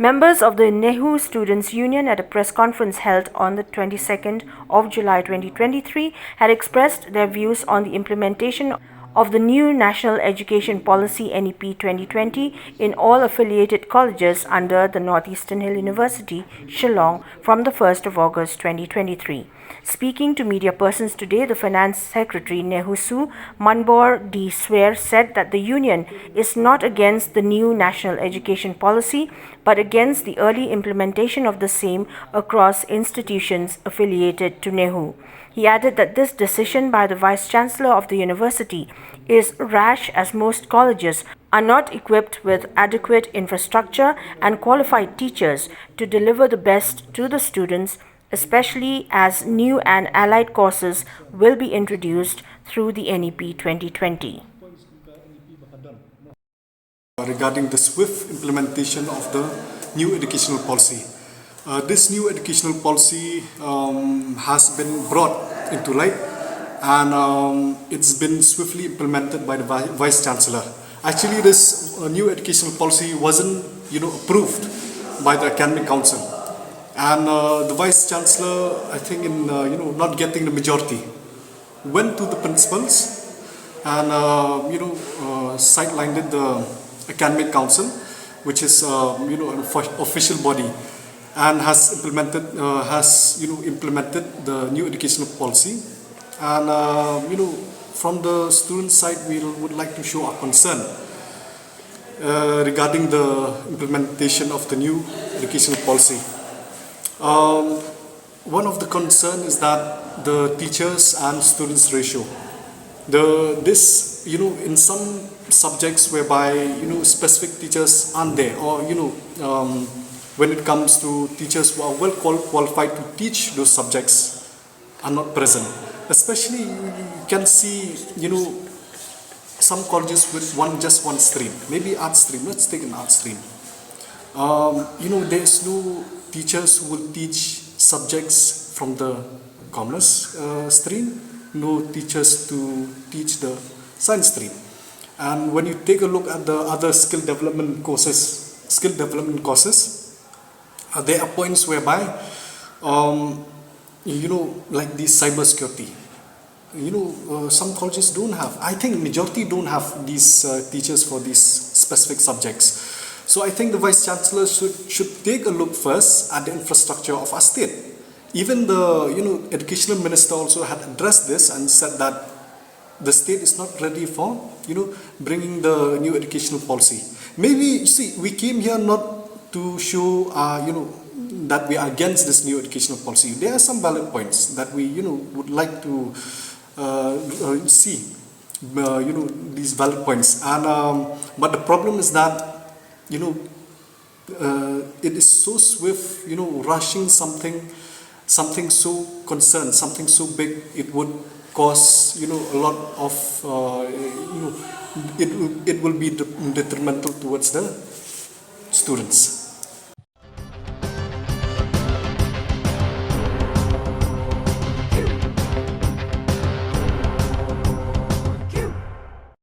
Members of the Nehusu Students' Union at a press conference held on the 22nd of July 2023 had expressed their views on the implementation of the new National Education Policy NEP-2020 in all affiliated colleges under the Northeastern Hill University, Shillong, from the 1st of August 2023. Speaking to media persons today, the Finance Secretary Nehusu Manbor D. Swear said that the union is not against the new national education policy, but against the early implementation of the same across institutions affiliated to Nehu. He added that this decision by the Vice-Chancellor of the university is rash, as most colleges are not equipped with adequate infrastructure and qualified teachers to deliver the best to the students, especially as new and allied courses will be introduced through the NEP 2020. Regarding the swift implementation of the new educational policy. This new educational policy has been brought into light, and it's been swiftly implemented by the Vice Chancellor. Actually, this new educational policy wasn't approved by the Academic Council, and the Vice Chancellor, I think in not getting the majority, went to the principals and sidelined the Academic Council, which is an official body, and has implemented the new educational policy. And from the student side, we would like to show our concern regarding the implementation of the new educational policy. One of the concern is that the teachers and students ratio. In some subjects whereby specific teachers aren't there, or when it comes to teachers who are well qualified to teach those subjects are not present. Especially you can see some colleges with just one stream, maybe art stream. Let's take an art stream. There's no teachers who will teach subjects from the commerce stream, no teachers to teach the science stream. And when you take a look at the other skill development courses, there are points whereby like the cyber security, some colleges don't have, I think majority don't have these teachers for these specific subjects. So I think the Vice Chancellor should take a look first at the infrastructure of our state. Even the Educational Minister also had addressed this and said that the state is not ready for bringing the new educational policy. Maybe we came here not to show that we are against this new educational policy. There are some valid points that we would like to see these valid points, and but the problem is that it is so swift, rushing something so concerned, something so big, it would cause a lot of it will be detrimental towards the students.